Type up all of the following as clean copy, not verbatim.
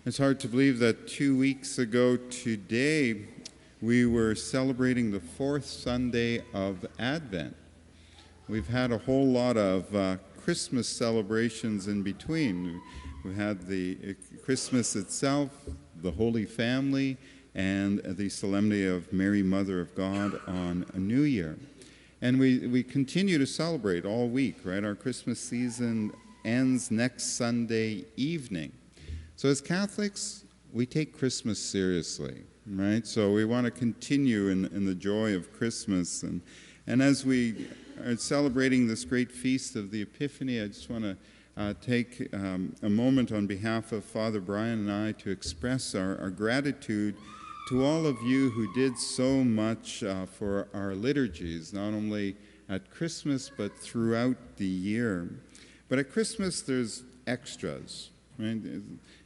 It's hard to believe that 2 weeks ago today we were celebrating the fourth Sunday of Advent. We've had a whole lot of Christmas celebrations in between. We had the Christmas itself, the Holy Family, and the Solemnity of Mary, Mother of God on a New Year. And we continue to celebrate all week, right? Our Christmas season ends next Sunday evening. So as Catholics, we take Christmas seriously, right? So we want to continue in the joy of Christmas. And as we are celebrating this great feast of the Epiphany, I just want to take a moment on behalf of Father Brian and I to express our gratitude to all of you who did so much for our liturgies, not only at Christmas, but throughout the year. But at Christmas, there's extras, right?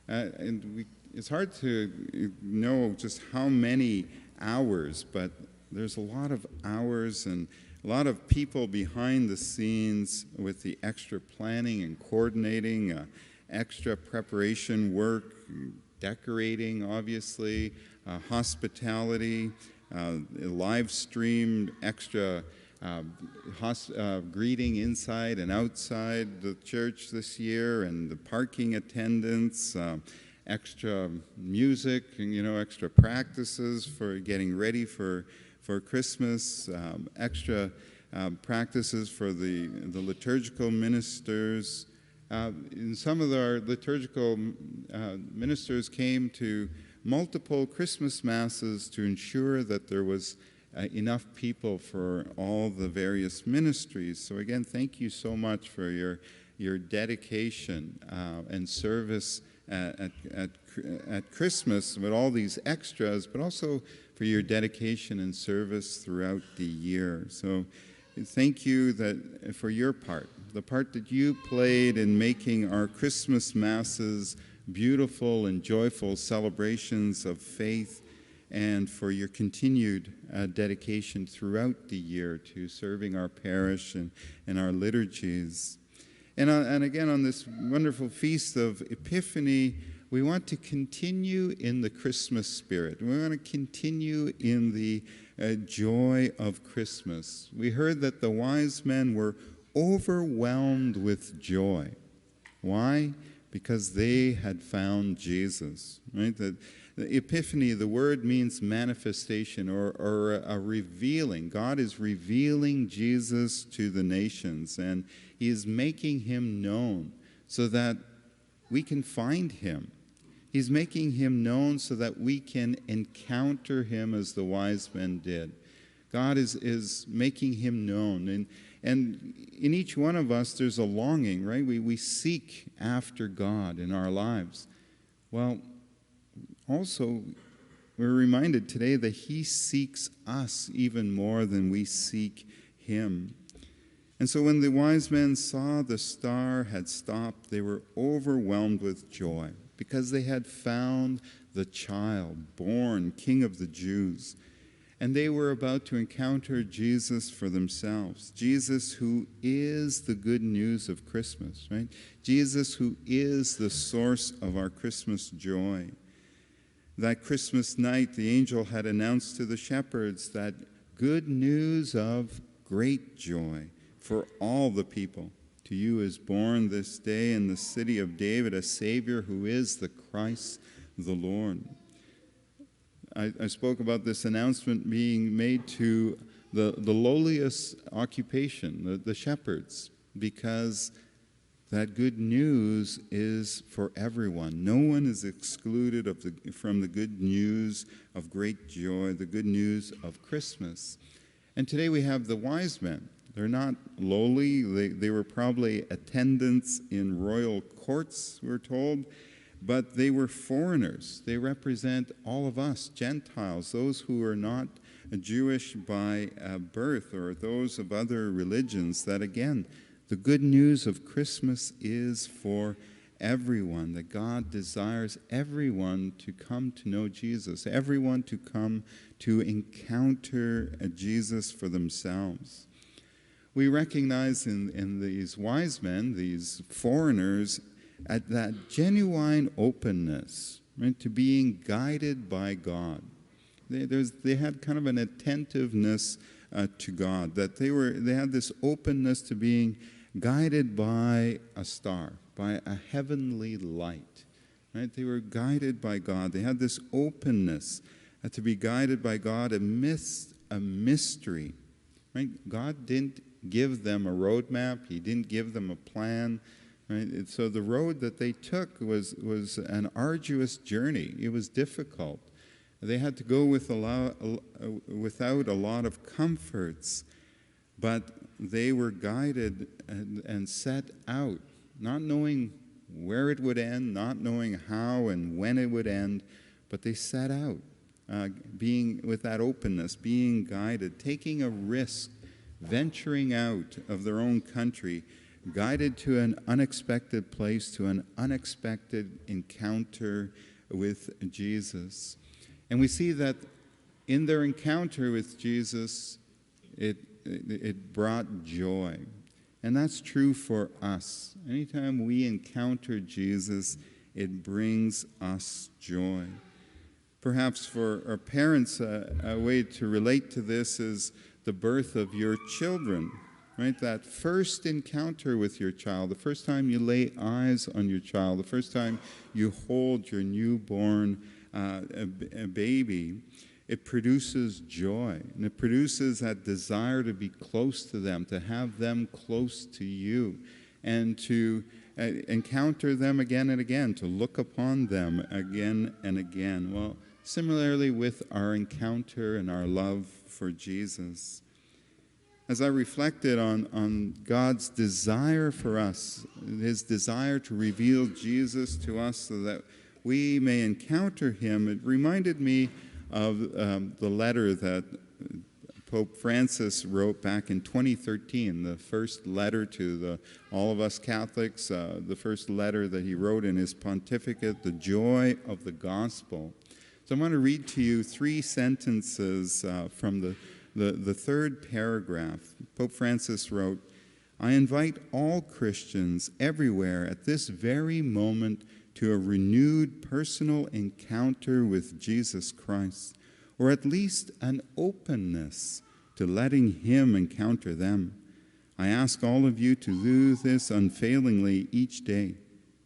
It's hard to know just how many hours, but there's a lot of hours and a lot of people behind the scenes with the extra planning and coordinating, extra preparation work, decorating, obviously, hospitality, live streamed extra greeting inside and outside the church this year, and the parking attendants, extra music, and, extra practices for getting ready for Christmas, extra practices for the liturgical ministers. And some of our liturgical ministers came to multiple Christmas masses to ensure that there was enough people for all the various ministries. So again, thank you so much for your dedication and service at Christmas with all these extras, but also for your dedication and service throughout the year. So thank you for your part, the part that you played in making our Christmas masses beautiful and joyful celebrations of faith, and for your continued dedication throughout the year to serving our parish and our liturgies. And again, on this wonderful feast of Epiphany, we want to continue in the Christmas spirit. We want to continue in the joy of Christmas. We heard that the wise men were overwhelmed with joy. Why? Because they had found Jesus, right? The Epiphany, the word means manifestation or a revealing. God is revealing Jesus to the nations, and he is making him known so that we can find him. He's making him known so that we can encounter him as the wise men did. God is making him known. And in each one of us, there's a longing, right? We seek after God in our lives. Well, also, we're reminded today that he seeks us even more than we seek him. And so when the wise men saw the star had stopped, they were overwhelmed with joy because they had found the child born King of the Jews. And they were about to encounter Jesus for themselves. Jesus, who is the good news of Christmas, right? Jesus, who is the source of our Christmas joy. That Christmas night, the angel had announced to the shepherds that good news of great joy for all the people. To you is born this day in the city of David a Savior who is the Christ the Lord. I spoke about this announcement being made to the lowliest occupation, the shepherds, because that good news is for everyone. No one is excluded from the good news of great joy, the good news of Christmas. And today we have the wise men. They're not lowly. They were probably attendants in royal courts, we're told. But they were foreigners. They represent all of us, Gentiles, those who are not Jewish by birth or those of other religions, that again, the good news of Christmas is for everyone, that God desires everyone to come to know Jesus, everyone to come to encounter Jesus for themselves. We recognize in these wise men, these foreigners, at that genuine openness, right? To being guided by God. They had kind of an attentiveness to God, that they had this openness to being guided by a star, by a heavenly light. Right? They were guided by God. They had this openness to be guided by God amidst a mystery. Right? God didn't give them a roadmap. He didn't give them a plan. Right? So the road that they took was an arduous journey. It was difficult. They had to go without a lot of comforts, but they were guided and set out, not knowing where it would end, not knowing how and when it would end, but they set out, being with that openness, being guided, taking a risk, venturing out of their own country, guided to an unexpected place, to an unexpected encounter with Jesus. And we see that in their encounter with Jesus, it brought joy. And that's true for us. Anytime we encounter Jesus, it brings us joy. Perhaps for our parents, a way to relate to this is the birth of your children, right? That first encounter with your child, the first time you lay eyes on your child, the first time you hold your newborn a baby, it produces joy, and it produces that desire to be close to them, to have them close to you, and to encounter them again and again, to look upon them again and again. Well, similarly with our encounter and our love for Jesus. As I reflected on God's desire for us, his desire to reveal Jesus to us so that we may encounter him, it reminded me of the letter that Pope Francis wrote back in 2013, the first letter to all of us Catholics, the first letter that he wrote in his pontificate, The Joy of the Gospel. So I want to read to you 3 sentences from the third paragraph. Pope Francis wrote, "I invite all Christians everywhere at this very moment to a renewed personal encounter with Jesus Christ, or at least an openness to letting him encounter them. I ask all of you to do this unfailingly each day.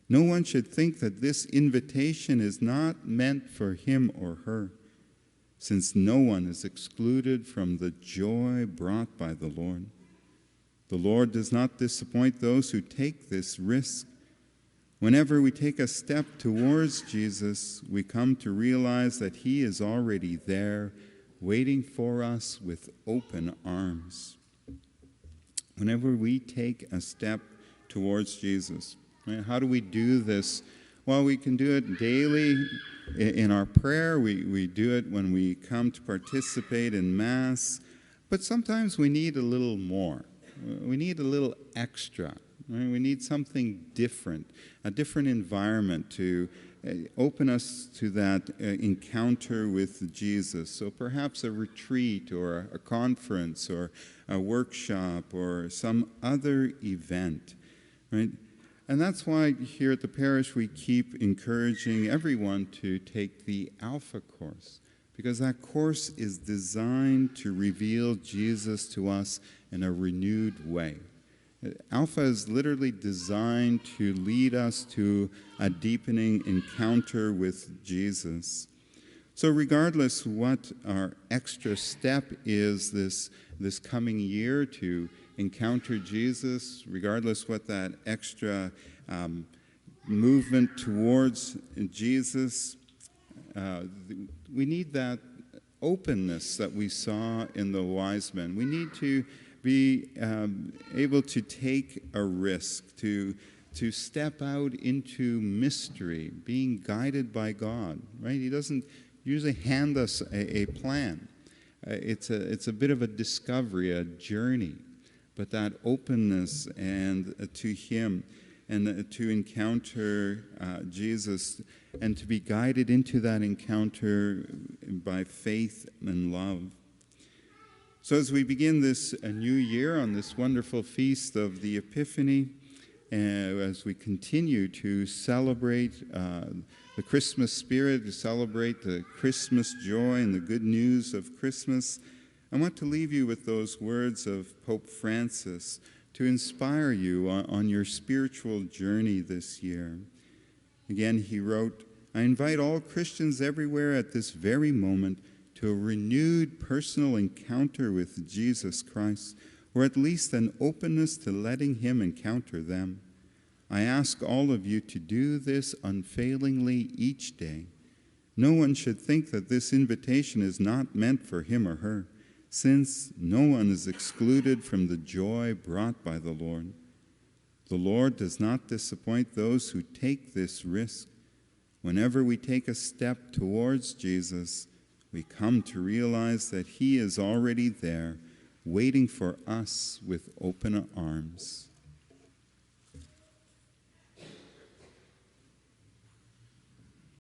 No one should think that this invitation is not meant for him or her, since no one is excluded from the joy brought by the Lord. The Lord does not disappoint those who take this risk. Whenever we take a step towards Jesus, we come to realize that he is already there, waiting for us with open arms." Whenever we take a step towards Jesus, right? How do we do this? Well, we can do it daily in our prayer. We do it when we come to participate in Mass, but sometimes we need a little more. We need a little extra. Right? We need something different, a different environment to open us to that encounter with Jesus. So perhaps a retreat or a conference or a workshop or some other event, right? And that's why here at the parish we keep encouraging everyone to take the Alpha course, because that course is designed to reveal Jesus to us in a renewed way. Alpha is literally designed to lead us to a deepening encounter with Jesus. So regardless what our extra step is this coming year to encounter Jesus, regardless what that extra movement towards Jesus, we need that openness that we saw in the wise men. We need to be able to take a risk, to step out into mystery, being guided by God, right? He doesn't usually hand us a plan. It's a bit of a discovery, a journey, but that openness and to him and to encounter Jesus and to be guided into that encounter by faith and love. So as we begin this a new year on this wonderful feast of the Epiphany, as we continue to celebrate the Christmas spirit, to celebrate the Christmas joy and the good news of Christmas, I want to leave you with those words of Pope Francis to inspire you on your spiritual journey this year. Again, he wrote, "I invite all Christians everywhere at this very moment to a renewed personal encounter with Jesus Christ, or at least an openness to letting him encounter them. I ask all of you to do this unfailingly each day. No one should think that this invitation is not meant for him or her, since no one is excluded from the joy brought by the Lord. The Lord does not disappoint those who take this risk. Whenever we take a step towards Jesus, we come to realize that he is already there, waiting for us with open arms."